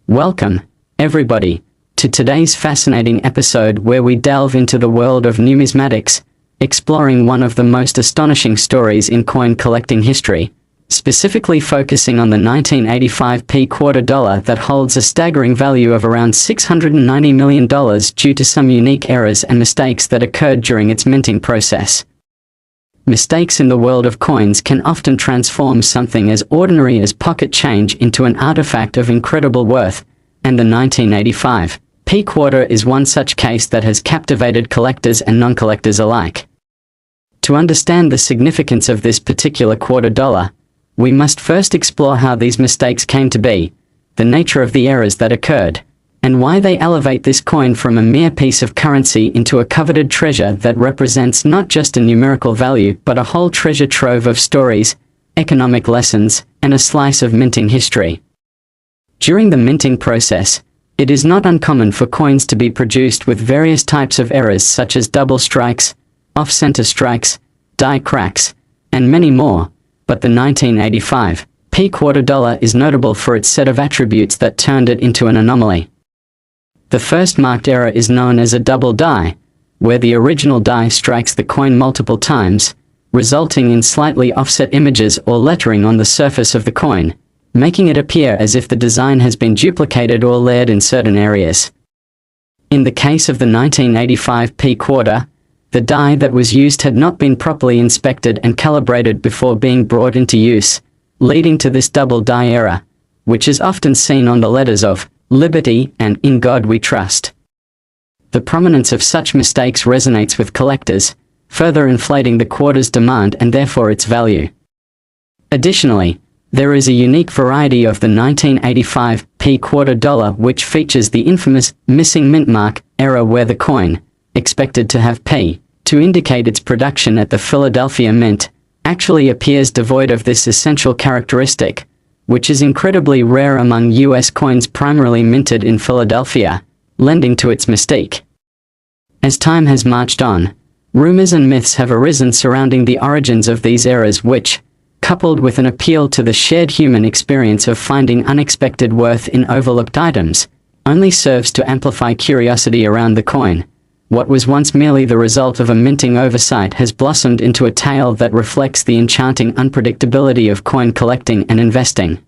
Welcome, everybody, to today's fascinating episode where we delve into the world of numismatics, exploring one of the most astonishing stories in coin collecting history, specifically focusing on the 1985 quarter dollar that holds a staggering value of around $690 million due to some unique errors and mistakes that occurred during its minting process. Mistakes in the world of coins can often transform something as ordinary as pocket change into an artifact of incredible worth, and the 1985 quarter is one such case that has captivated collectors and non-collectors alike. To understand the significance of this particular quarter dollar, we must first explore how these mistakes came to be, the nature of the errors that occurred, and why they elevate this coin from a mere piece of currency into a coveted treasure that represents not just a numerical value but a whole treasure trove of stories, economic lessons, and a slice of minting history. During the minting process, it is not uncommon for coins to be produced with various types of errors such as double strikes, off-center strikes, die cracks, and many more, but the 1985 quarter dollar is notable for its set of attributes that turned it into an anomaly. The first marked error is known as a double die, where the original die strikes the coin multiple times, resulting in slightly offset images or lettering on the surface of the coin, making it appear as if the design has been duplicated or layered in certain areas. In the case of the 1985 quarter, the die that was used had not been properly inspected and calibrated before being brought into use, leading to this double die error, which is often seen on the letters of Liberty and In God We Trust. The prominence of such mistakes resonates with collectors, further inflating the quarter's demand and therefore its value. Additionally, there is a unique variety of the 1985 quarter dollar which features the infamous missing mint mark error where the coin, expected to have P to indicate its production at the Philadelphia Mint, actually appears devoid of this essential characteristic, which is incredibly rare among U.S. coins primarily minted in Philadelphia, lending to its mystique. As time has marched on, rumors and myths have arisen surrounding the origins of these errors which, coupled with an appeal to the shared human experience of finding unexpected worth in overlooked items, only serves to amplify curiosity around the coin. What was once merely the result of a minting oversight has blossomed into a tale that reflects the enchanting unpredictability of coin collecting and investing.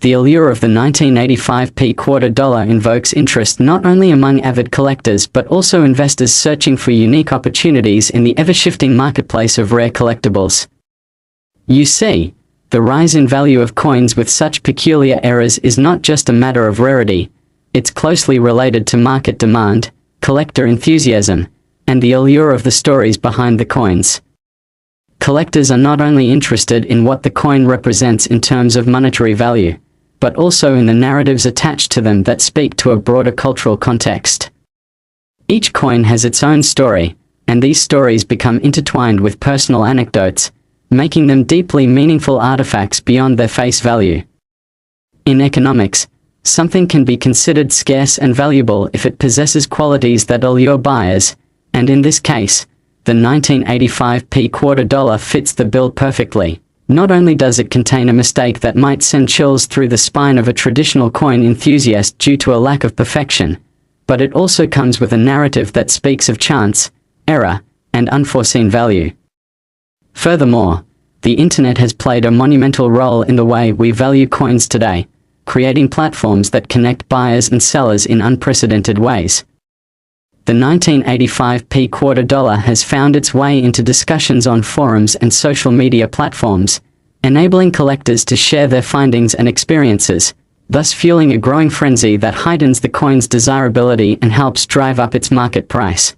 The allure of the 1985 quarter dollar invokes interest not only among avid collectors but also investors searching for unique opportunities in the ever-shifting marketplace of rare collectibles. You see, the rise in value of coins with such peculiar errors is not just a matter of rarity, it's closely related to market demand, collector enthusiasm, and the allure of the stories behind the coins. Collectors are not only interested in what the coin represents in terms of monetary value, but also in the narratives attached to them that speak to a broader cultural context. Each coin has its own story, and these stories become intertwined with personal anecdotes, making them deeply meaningful artifacts beyond their face value. In economics, something can be considered scarce and valuable if it possesses qualities that allure buyers, and in this case, the 1985 quarter dollar fits the bill perfectly. Not only does it contain a mistake that might send chills through the spine of a traditional coin enthusiast due to a lack of perfection, but it also comes with a narrative that speaks of chance, error, and unforeseen value. Furthermore, the internet has played a monumental role in the way we value coins today, creating platforms that connect buyers and sellers in unprecedented ways. The 1985 quarter dollar has found its way into discussions on forums and social media platforms, enabling collectors to share their findings and experiences, thus fueling a growing frenzy that heightens the coin's desirability and helps drive up its market price.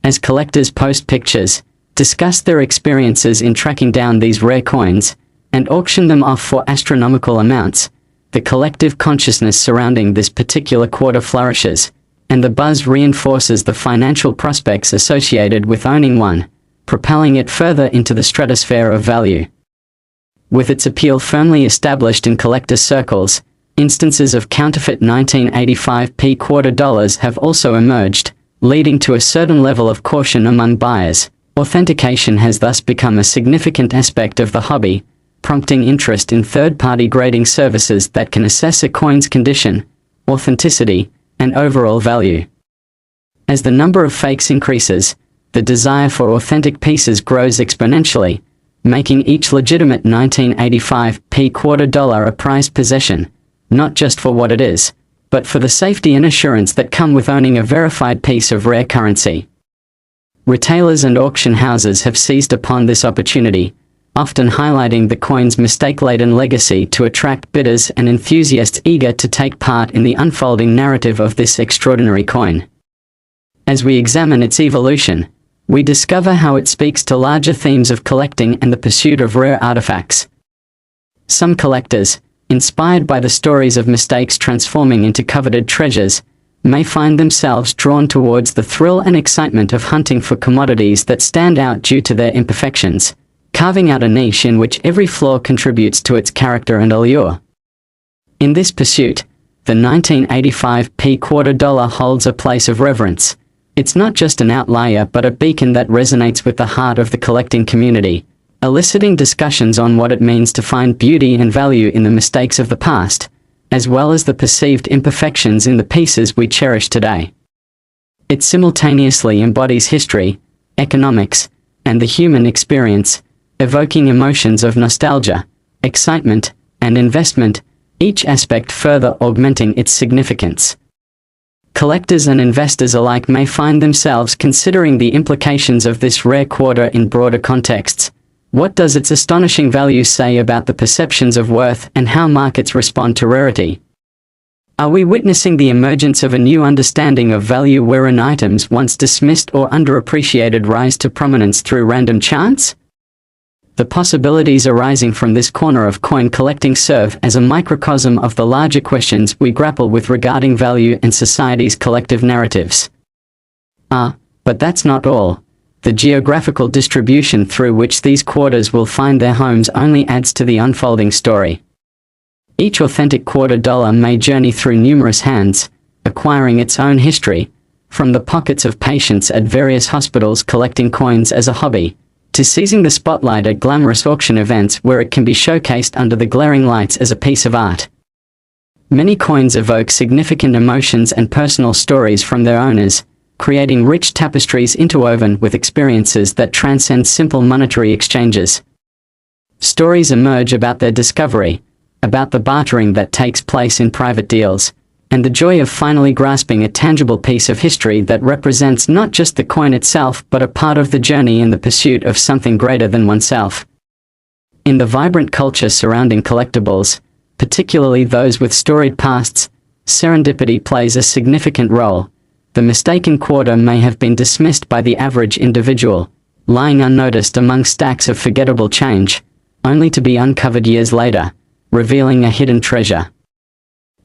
As collectors post pictures, discuss their experiences in tracking down these rare coins, and auction them off for astronomical amounts, the collective consciousness surrounding this particular quarter flourishes, and the buzz reinforces the financial prospects associated with owning one, propelling it further into the stratosphere of value. With its appeal firmly established in collector circles, instances of counterfeit 1985 quarter dollars have also emerged, leading to a certain level of caution among buyers. Authentication has thus become a significant aspect of the hobby, prompting interest in third-party grading services that can assess a coin's condition, authenticity, and overall value. As the number of fakes increases, the desire for authentic pieces grows exponentially, making each legitimate 1985 quarter dollar a prized possession, not just for what it is, but for the safety and assurance that come with owning a verified piece of rare currency. Retailers and auction houses have seized upon this opportunity, often highlighting the coin's mistake-laden legacy to attract bidders and enthusiasts eager to take part in the unfolding narrative of this extraordinary coin. As we examine its evolution, we discover how it speaks to larger themes of collecting and the pursuit of rare artifacts. Some collectors, inspired by the stories of mistakes transforming into coveted treasures, may find themselves drawn towards the thrill and excitement of hunting for commodities that stand out due to their imperfections, carving out a niche in which every flaw contributes to its character and allure. In this pursuit, the 1985 quarter dollar holds a place of reverence. It's not just an outlier but a beacon that resonates with the heart of the collecting community, eliciting discussions on what it means to find beauty and value in the mistakes of the past, as well as the perceived imperfections in the pieces we cherish today. It simultaneously embodies history, economics, and the human experience, evoking emotions of nostalgia, excitement, and investment, each aspect further augmenting its significance. Collectors and investors alike may find themselves considering the implications of this rare quarter in broader contexts. What does its astonishing value say about the perceptions of worth and how markets respond to rarity? Are we witnessing the emergence of a new understanding of value wherein items once dismissed or underappreciated rise to prominence through random chance? The possibilities arising from this corner of coin collecting serve as a microcosm of the larger questions we grapple with regarding value and society's collective narratives. But that's not all. The geographical distribution through which these quarters will find their homes only adds to the unfolding story. Each authentic quarter dollar may journey through numerous hands, acquiring its own history, from the pockets of patients at various hospitals collecting coins as a hobby, to seizing the spotlight at glamorous auction events where it can be showcased under the glaring lights as a piece of art. Many coins evoke significant emotions and personal stories from their owners, creating rich tapestries interwoven with experiences that transcend simple monetary exchanges. Stories emerge about their discovery, about the bartering that takes place in private deals, and the joy of finally grasping a tangible piece of history that represents not just the coin itself but a part of the journey in the pursuit of something greater than oneself. In the vibrant culture surrounding collectibles, particularly those with storied pasts, serendipity plays a significant role. The mistaken quarter may have been dismissed by the average individual, lying unnoticed among stacks of forgettable change, only to be uncovered years later, revealing a hidden treasure.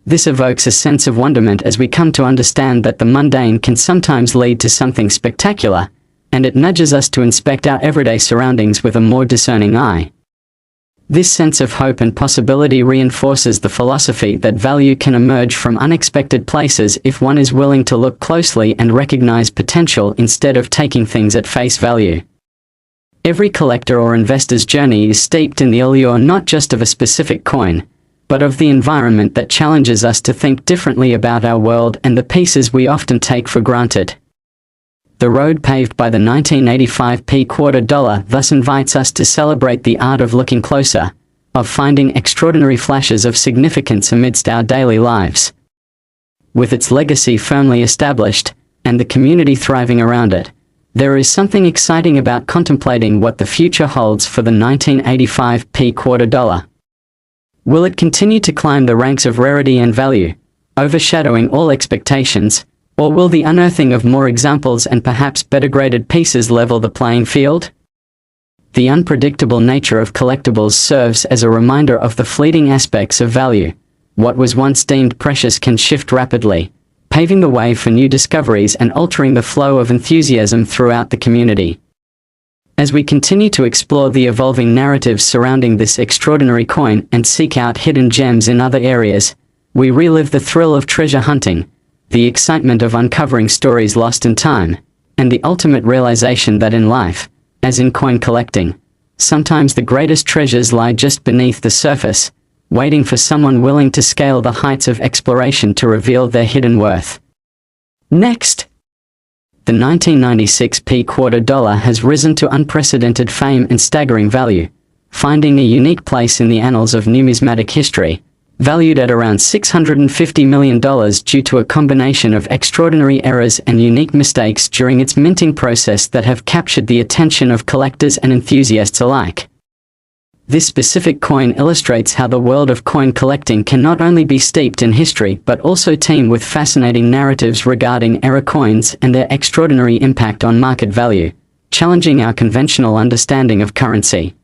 This evokes a sense of wonderment as we come to understand that the mundane can sometimes lead to something spectacular, and it nudges us to inspect our everyday surroundings with a more discerning eye. This sense of hope and possibility reinforces the philosophy that value can emerge from unexpected places if one is willing to look closely and recognize potential instead of taking things at face value. Every collector or investor's journey is steeped in the allure not just of a specific coin, but of the environment that challenges us to think differently about our world and the pieces we often take for granted. The road paved by the 1985 quarter dollar thus invites us to celebrate the art of looking closer, of finding extraordinary flashes of significance amidst our daily lives. With its legacy firmly established, and the community thriving around it, there is something exciting about contemplating what the future holds for the 1985 quarter dollar. Will it continue to climb the ranks of rarity and value, overshadowing all expectations, or will the unearthing of more examples and perhaps better graded pieces level the playing field? The unpredictable nature of collectibles serves as a reminder of the fleeting aspects of value. What was once deemed precious can shift rapidly, paving the way for new discoveries and altering the flow of enthusiasm throughout the community. As we continue to explore the evolving narratives surrounding this extraordinary coin and seek out hidden gems in other areas, we relive the thrill of treasure hunting, the excitement of uncovering stories lost in time, and the ultimate realization that in life, as in coin collecting, Sometimes the greatest treasures lie just beneath the surface, waiting for someone willing to scale the heights of exploration to reveal their hidden worth. Next, the 1996 quarter dollar has risen to unprecedented fame and staggering value, finding a unique place in the annals of numismatic history, valued at around $650 million due to a combination of extraordinary errors and unique mistakes during its minting process that have captured the attention of collectors and enthusiasts alike. This specific coin illustrates how the world of coin collecting can not only be steeped in history but also teem with fascinating narratives regarding error coins and their extraordinary impact on market value, challenging our conventional understanding of currency.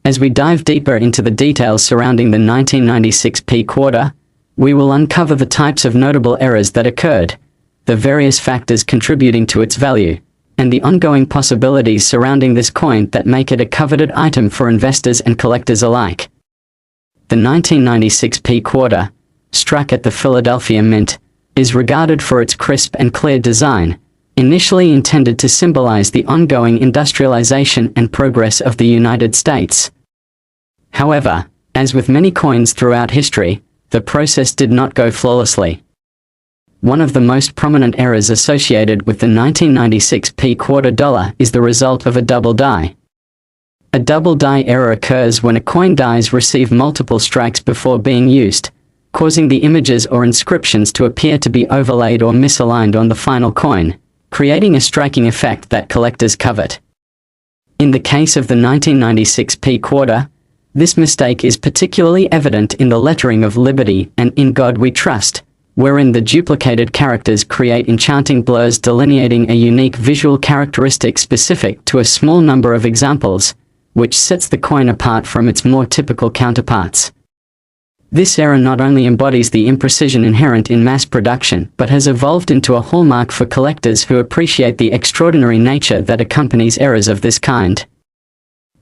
As we dive deeper into the details surrounding the 1996 quarter, we will uncover the types of notable errors that occurred, the various factors contributing to its value, and the ongoing possibilities surrounding this coin that make it a coveted item for investors and collectors alike. The 1996 quarter, struck at the Philadelphia Mint, is regarded for its crisp and clear design, initially intended to symbolize the ongoing industrialization and progress of the United States. However, as with many coins throughout history, the process did not go flawlessly. One of the most prominent errors associated with the 1996 quarter dollar is the result of a double die. A double die error occurs when a coin dies receive multiple strikes before being used, causing the images or inscriptions to appear to be overlaid or misaligned on the final coin, creating a striking effect that collectors covet. In the case of the 1996 quarter, this mistake is particularly evident in the lettering of Liberty and In God We Trust, wherein the duplicated characters create enchanting blurs delineating a unique visual characteristic specific to a small number of examples, which sets the coin apart from its more typical counterparts. This error not only embodies the imprecision inherent in mass production but has evolved into a hallmark for collectors who appreciate the extraordinary nature that accompanies errors of this kind.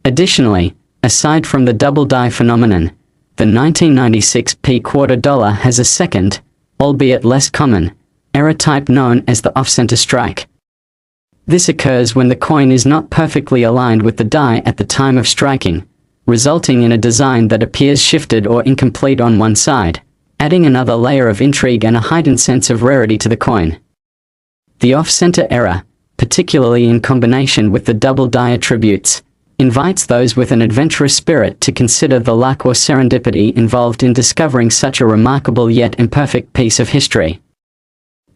Additionally, aside from the double die phenomenon, the 1996 quarter dollar has a second, albeit less common, error type known as the off-center strike. This occurs when the coin is not perfectly aligned with the die at the time of striking, resulting in a design that appears shifted or incomplete on one side, adding another layer of intrigue and a heightened sense of rarity to the coin. The off-center error, particularly in combination with the double die attributes, invites those with an adventurous spirit to consider the luck or serendipity involved in discovering such a remarkable yet imperfect piece of history.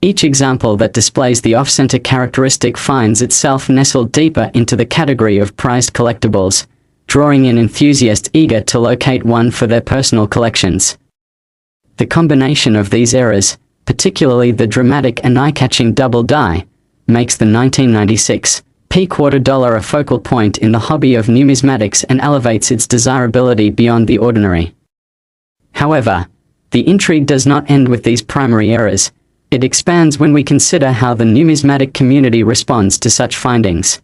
Each example that displays the off-center characteristic finds itself nestled deeper into the category of prized collectibles, drawing in enthusiasts eager to locate one for their personal collections. The combination of these errors, particularly the dramatic and eye-catching double die, makes the 1996 quarter dollar a focal point in the hobby of numismatics and elevates its desirability beyond the ordinary. However, the intrigue does not end with these primary errors. It expands when we consider how the numismatic community responds to such findings.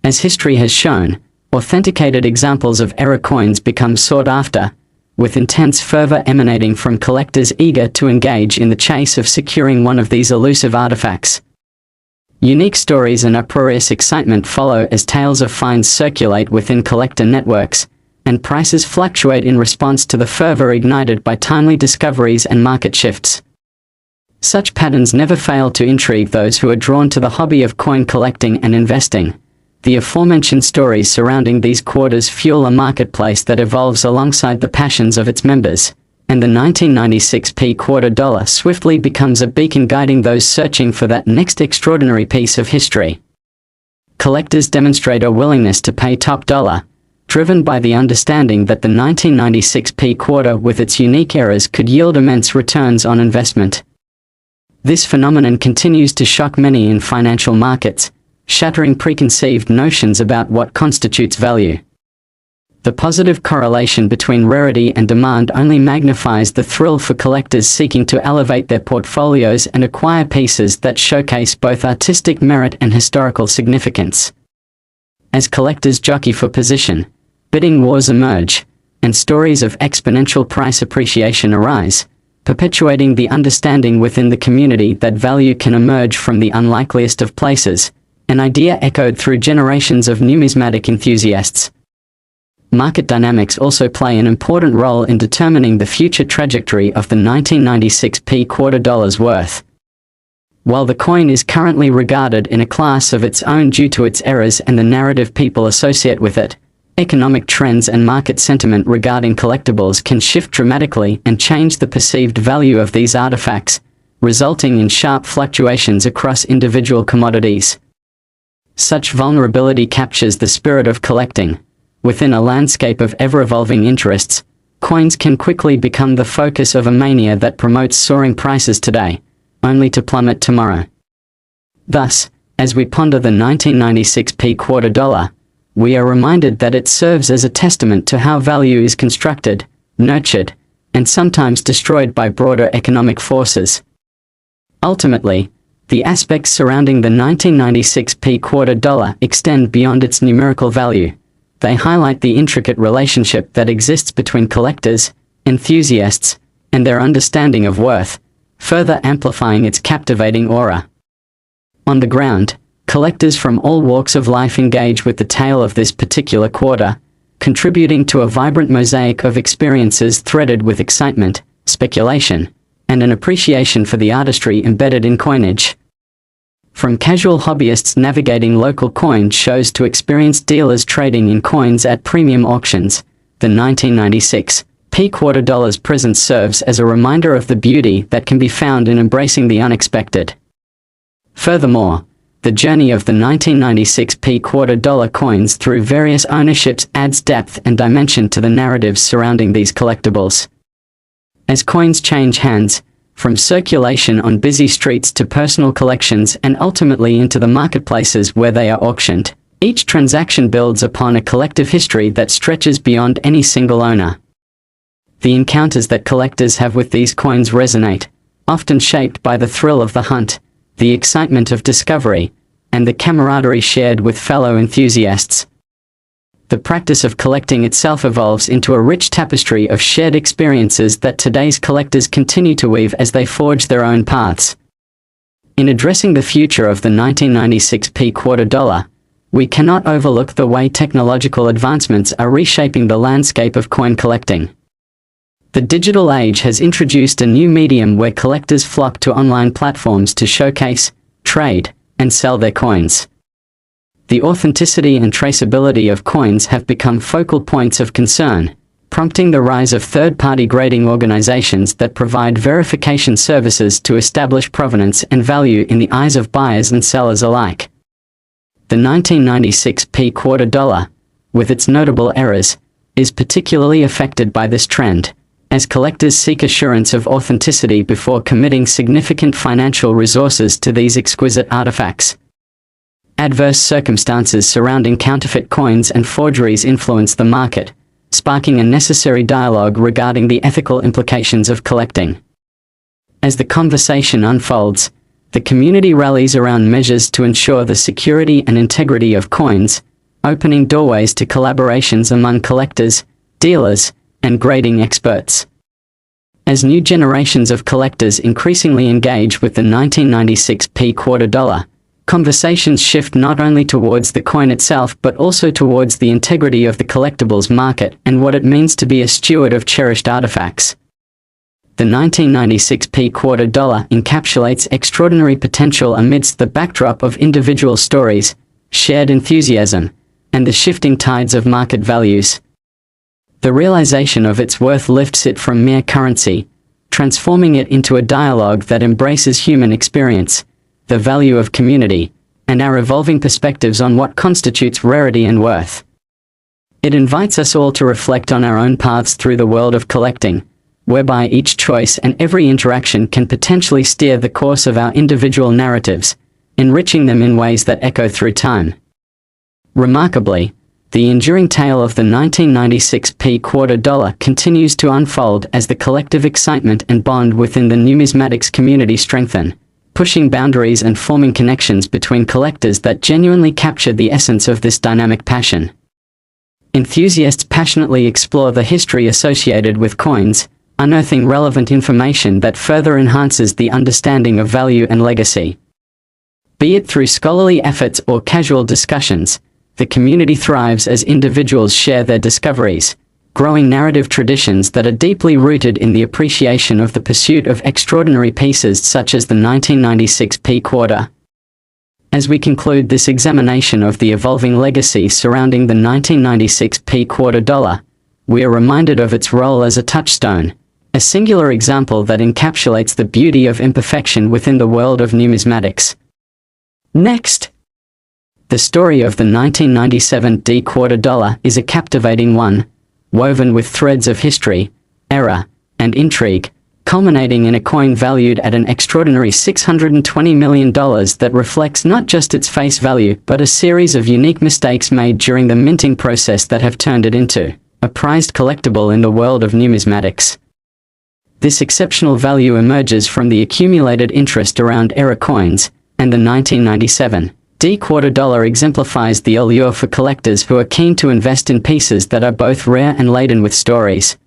As history has shown, authenticated examples of error coins become sought after, with intense fervor emanating from collectors eager to engage in the chase of securing one of these elusive artifacts. Unique stories and uproarious excitement follow as tales of finds circulate within collector networks, and prices fluctuate in response to the fervor ignited by timely discoveries and market shifts. Such patterns never fail to intrigue those who are drawn to the hobby of coin collecting and investing. The aforementioned stories surrounding these quarters fuel a marketplace that evolves alongside the passions of its members, and the 1996 quarter dollar swiftly becomes a beacon guiding those searching for that next extraordinary piece of history. Collectors demonstrate a willingness to pay top dollar, driven by the understanding that the 1996 quarter with its unique errors could yield immense returns on investment. This phenomenon continues to shock many in financial markets, shattering preconceived notions about what constitutes value. The positive correlation between rarity and demand only magnifies the thrill for collectors seeking to elevate their portfolios and acquire pieces that showcase both artistic merit and historical significance. As collectors jockey for position, bidding wars emerge, and stories of exponential price appreciation arise, perpetuating the understanding within the community that value can emerge from the unlikeliest of places, an idea echoed through generations of numismatic enthusiasts. Market dynamics also play an important role in determining the future trajectory of the 1996 quarter dollar's worth. While the coin is currently regarded in a class of its own due to its errors and the narrative people associate with it, economic trends and market sentiment regarding collectibles can shift dramatically and change the perceived value of these artifacts, resulting in sharp fluctuations across individual commodities. Such vulnerability captures the spirit of collecting. Within a landscape of ever-evolving interests, coins can quickly become the focus of a mania that promotes soaring prices today, only to plummet tomorrow. Thus, as we ponder the 1996 quarter dollar, we are reminded that it serves as a testament to how value is constructed, nurtured, and sometimes destroyed by broader economic forces. Ultimately, the aspects surrounding the 1996 quarter dollar extend beyond its numerical value. They highlight the intricate relationship that exists between collectors, enthusiasts, and their understanding of worth, further amplifying its captivating aura. On the ground, collectors from all walks of life engage with the tale of this particular quarter, contributing to a vibrant mosaic of experiences threaded with excitement, speculation, and an appreciation for the artistry embedded in coinage. From casual hobbyists navigating local coin shows to experienced dealers trading in coins at premium auctions, the 1996 quarter dollar's presence serves as a reminder of the beauty that can be found in embracing the unexpected. Furthermore, the journey of the 1996 quarter dollar coins through various ownerships adds depth and dimension to the narratives surrounding these collectibles. As coins change hands, from circulation on busy streets to personal collections and ultimately into the marketplaces where they are auctioned, each transaction builds upon a collective history that stretches beyond any single owner. The encounters that collectors have with these coins resonate, often shaped by the thrill of the hunt, the excitement of discovery, and the camaraderie shared with fellow enthusiasts. The practice of collecting itself evolves into a rich tapestry of shared experiences that today's collectors continue to weave as they forge their own paths. In addressing the future of the 1996 quarter dollar, we cannot overlook the way technological advancements are reshaping the landscape of coin collecting. The digital age has introduced a new medium where collectors flock to online platforms to showcase, trade, and sell their coins. The authenticity and traceability of coins have become focal points of concern, prompting the rise of third-party grading organizations that provide verification services to establish provenance and value in the eyes of buyers and sellers alike. The 1996 quarter dollar, with its notable errors, is particularly affected by this trend, as collectors seek assurance of authenticity before committing significant financial resources to these exquisite artifacts. Adverse circumstances surrounding counterfeit coins and forgeries influence the market, sparking a necessary dialogue regarding the ethical implications of collecting. As the conversation unfolds, the community rallies around measures to ensure the security and integrity of coins, opening doorways to collaborations among collectors, dealers, and grading experts. As new generations of collectors increasingly engage with the 1996 quarter dollar, conversations shift not only towards the coin itself but also towards the integrity of the collectibles market and what it means to be a steward of cherished artifacts. The 1996 quarter dollar encapsulates extraordinary potential amidst the backdrop of individual stories, shared enthusiasm, and the shifting tides of market values. The realization of its worth lifts it from mere currency, transforming it into a dialogue that embraces human experience, the value of community, and our evolving perspectives on what constitutes rarity and worth. It invites us all to reflect on our own paths through the world of collecting, whereby each choice and every interaction can potentially steer the course of our individual narratives, enriching them in ways that echo through time. Remarkably, the enduring tale of the 1996 quarter dollar continues to unfold as the collective excitement and bond within the numismatics community strengthen, pushing boundaries and forming connections between collectors that genuinely capture the essence of this dynamic passion. Enthusiasts passionately explore the history associated with coins, unearthing relevant information that further enhances the understanding of value and legacy. Be it through scholarly efforts or casual discussions, the community thrives as individuals share their discoveries, growing narrative traditions that are deeply rooted in the appreciation of the pursuit of extraordinary pieces such as the 1996 P quarter. As we conclude this examination of the evolving legacy surrounding the 1996 P quarter dollar, we are reminded of its role as a touchstone, a singular example that encapsulates the beauty of imperfection within the world of numismatics. Next, the story of the 1997 D quarter dollar is a captivating one, woven with threads of history, error, and intrigue, culminating in a coin valued at an extraordinary $620 million that reflects not just its face value but a series of unique mistakes made during the minting process that have turned it into a prized collectible in the world of numismatics. This exceptional value emerges from the accumulated interest around error coins, and the 1997 D quarter dollar exemplifies the allure for collectors who are keen to invest in pieces that are both rare and laden with stories.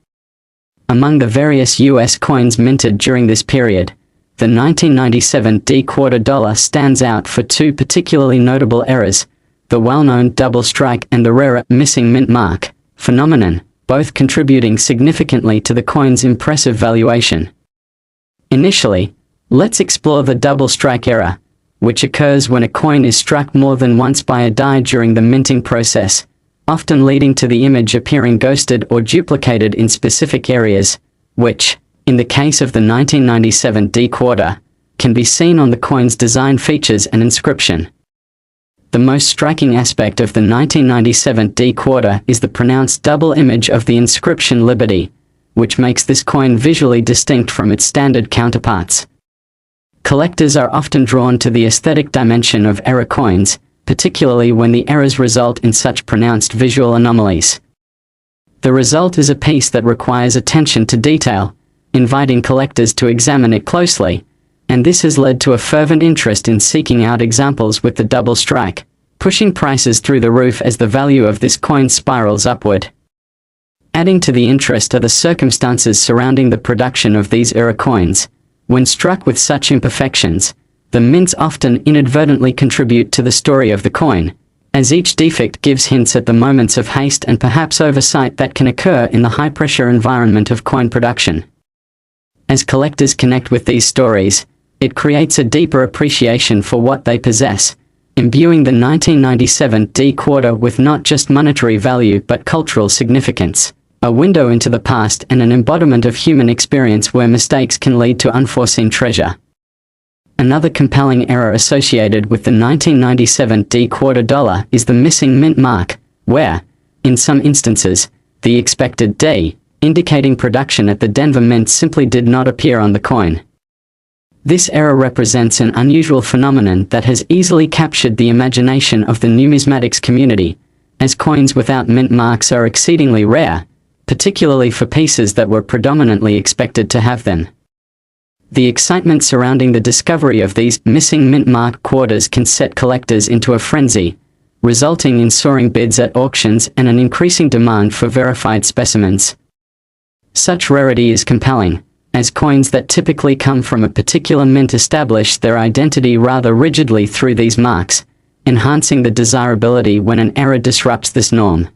Among the various U.S. coins minted during this period, the 1997 D quarter dollar stands out for two particularly notable errors, the well-known double strike and the rarer missing mint mark phenomenon, both contributing significantly to the coin's impressive valuation. Initially, let's explore the double strike error, which occurs when a coin is struck more than once by a die during the minting process, often leading to the image appearing ghosted or duplicated in specific areas, which, in the case of the 1997 D quarter, can be seen on the coin's design features and inscription. The most striking aspect of the 1997 D quarter is the pronounced double image of the inscription Liberty, which makes this coin visually distinct from its standard counterparts. Collectors are often drawn to the aesthetic dimension of error coins, particularly when the errors result in such pronounced visual anomalies. The result is a piece that requires attention to detail, inviting collectors to examine it closely, and this has led to a fervent interest in seeking out examples with the double strike, pushing prices through the roof as the value of this coin spirals upward. Adding to the interest are the circumstances surrounding the production of these error coins. When struck with such imperfections, the mints often inadvertently contribute to the story of the coin, as each defect gives hints at the moments of haste and perhaps oversight that can occur in the high-pressure environment of coin production. As collectors connect with these stories, it creates a deeper appreciation for what they possess, imbuing the 1997 D quarter with not just monetary value but cultural significance, a window into the past and an embodiment of human experience where mistakes can lead to unforeseen treasure. Another compelling error associated with the 1997 D quarter dollar is the missing mint mark, where, in some instances, the expected D, indicating production at the Denver Mint, simply did not appear on the coin. This error represents an unusual phenomenon that has easily captured the imagination of the numismatics community, as coins without mint marks are exceedingly rare, particularly for pieces that were predominantly expected to have them. The excitement surrounding the discovery of these missing mint mark quarters can set collectors into a frenzy, resulting in soaring bids at auctions and an increasing demand for verified specimens. Such rarity is compelling, as coins that typically come from a particular mint establish their identity rather rigidly through these marks, enhancing the desirability when an error disrupts this norm.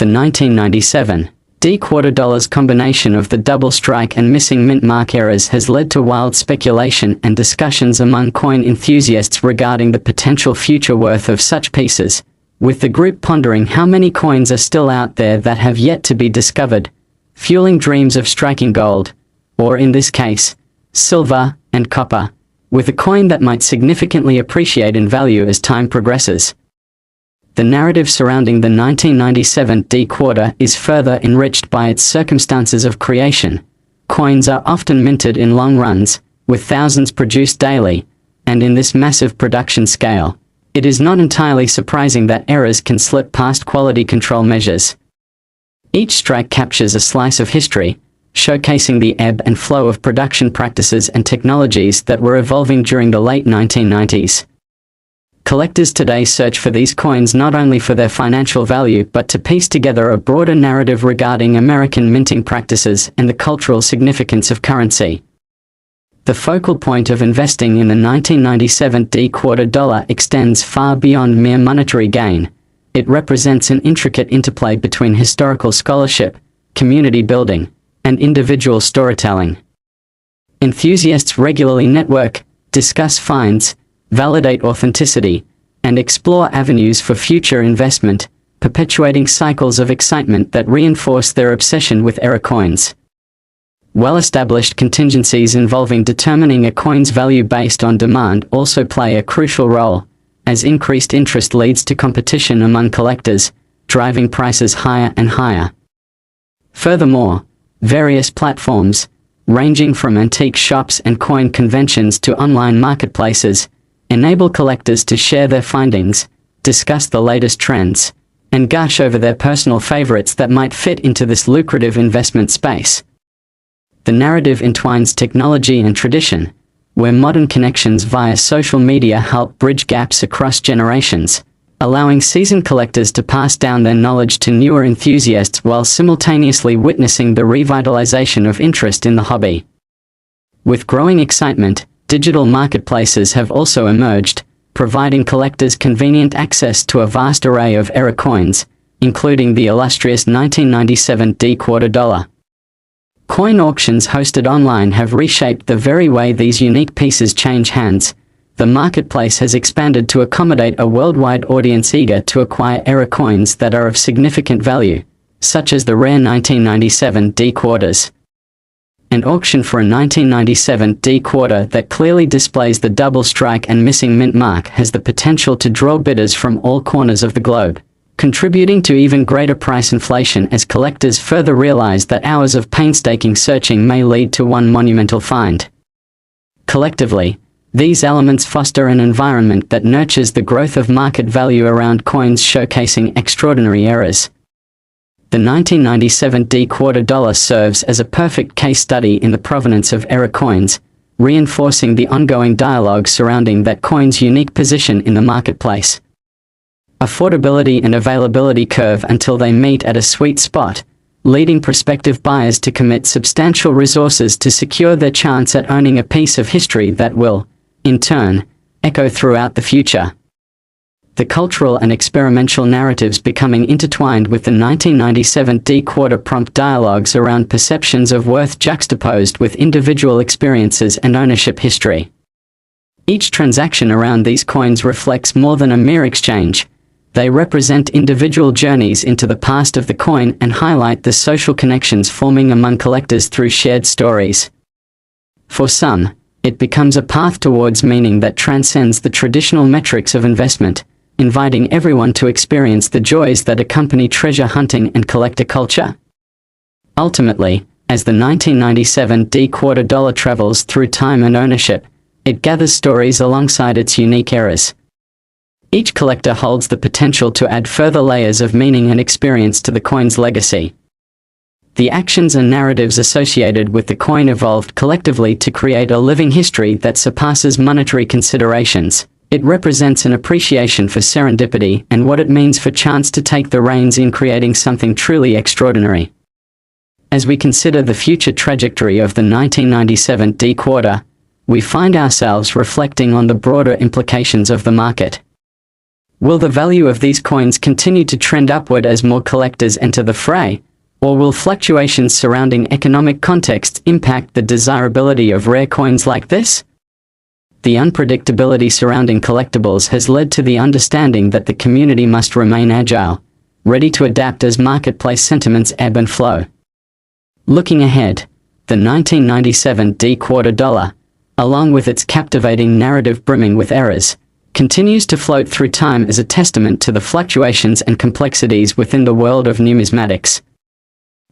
The 1997 D quarter dollar's combination of the double strike and missing mint mark errors has led to wild speculation and discussions among coin enthusiasts regarding the potential future worth of such pieces, with the group pondering how many coins are still out there that have yet to be discovered, fueling dreams of striking gold, or in this case, silver and copper, with a coin that might significantly appreciate in value as time progresses. The narrative surrounding the 1997 D quarter is further enriched by its circumstances of creation. Coins are often minted in long runs, with thousands produced daily, and in this massive production scale, it is not entirely surprising that errors can slip past quality control measures. Each strike captures a slice of history, showcasing the ebb and flow of production practices and technologies that were evolving during the late 1990s. Collectors today search for these coins not only for their financial value but to piece together a broader narrative regarding American minting practices and the cultural significance of currency. The focal point of investing in the 1997 quarter dollar extends far beyond mere monetary gain. It represents an intricate interplay between historical scholarship, community building, and individual storytelling. Enthusiasts regularly network, discuss finds, validate authenticity, and explore avenues for future investment, perpetuating cycles of excitement that reinforce their obsession with era coins. Well-established contingencies involving determining a coin's value based on demand also play a crucial role, as increased interest leads to competition among collectors, driving prices higher and higher. Furthermore, various platforms, ranging from antique shops and coin conventions to online marketplaces, enable collectors to share their findings, discuss the latest trends, and gush over their personal favorites that might fit into this lucrative investment space. The narrative entwines technology and tradition, where modern connections via social media help bridge gaps across generations, allowing seasoned collectors to pass down their knowledge to newer enthusiasts while simultaneously witnessing the revitalization of interest in the hobby. With growing excitement, digital marketplaces have also emerged, providing collectors convenient access to a vast array of era coins, including the illustrious 1997 quarter dollar. Coin auctions hosted online have reshaped the very way these unique pieces change hands. The marketplace has expanded to accommodate a worldwide audience eager to acquire era coins that are of significant value, such as the rare 1997 quarters. An auction for a 1997 quarter that clearly displays the double strike and missing mint mark has the potential to draw bidders from all corners of the globe, contributing to even greater price inflation as collectors further realize that hours of painstaking searching may lead to one monumental find. Collectively, these elements foster an environment that nurtures the growth of market value around coins showcasing extraordinary eras. The 1997 quarter dollar serves as a perfect case study in the provenance of era coins, reinforcing the ongoing dialogue surrounding that coin's unique position in the marketplace. Affordability and availability curve until they meet at a sweet spot, leading prospective buyers to commit substantial resources to secure their chance at owning a piece of history that will, in turn, echo throughout the future. The cultural and experimental narratives becoming intertwined with the 1997 quarter prompt dialogues around perceptions of worth juxtaposed with individual experiences and ownership history. Each transaction around these coins reflects more than a mere exchange. They represent individual journeys into the past of the coin and highlight the social connections forming among collectors through shared stories. For some, it becomes a path towards meaning that transcends the traditional metrics of investment, inviting everyone to experience the joys that accompany treasure hunting and collector culture. Ultimately, as the 1997 quarter dollar travels through time and ownership, it gathers stories alongside its unique eras. Each collector holds the potential to add further layers of meaning and experience to the coin's legacy. The actions and narratives associated with the coin evolved collectively to create a living history that surpasses monetary considerations. It represents an appreciation for serendipity and what it means for chance to take the reins in creating something truly extraordinary. As we consider the future trajectory of the 1997 quarter, we find ourselves reflecting on the broader implications of the market. Will the value of these coins continue to trend upward as more collectors enter the fray, or will fluctuations surrounding economic contexts impact the desirability of rare coins like this? The unpredictability surrounding collectibles has led to the understanding that the community must remain agile, ready to adapt as marketplace sentiments ebb and flow. Looking ahead, the 1997 quarter dollar, along with its captivating narrative brimming with errors, continues to float through time as a testament to the fluctuations and complexities within the world of numismatics.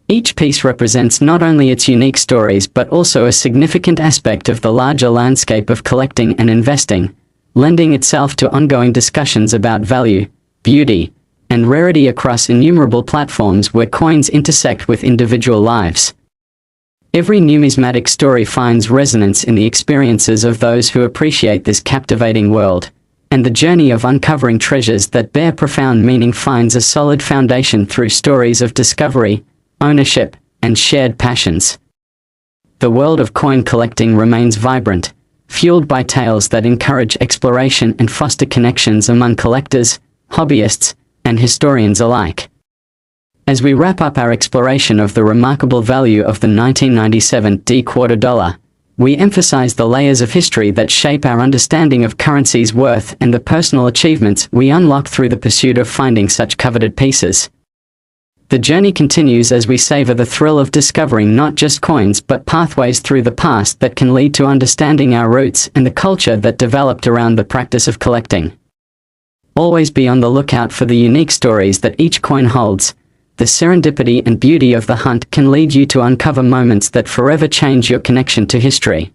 Each piece represents not only its unique stories but also a significant aspect of the larger landscape of collecting and investing, lending itself to ongoing discussions about value, beauty, and rarity across innumerable platforms where coins intersect with individual lives. Every numismatic story finds resonance in the experiences of those who appreciate this captivating world, and the journey of uncovering treasures that bear profound meaning finds a solid foundation through stories of discovery, ownership, and shared passions. the world of coin collecting remains vibrant, fueled by tales that encourage exploration and foster connections among collectors, hobbyists, and historians alike. As we wrap up our exploration of the remarkable value of the 1997 D quarter dollar, we emphasize the layers of history that shape our understanding of currency's worth and the personal achievements we unlock through the pursuit of finding such coveted pieces. The journey continues as we savor the thrill of discovering not just coins but pathways through the past that can lead to understanding our roots and the culture that developed around the practice of collecting. Always be on the lookout for the unique stories that each coin holds. The serendipity and beauty of the hunt can lead you to uncover moments that forever change your connection to history.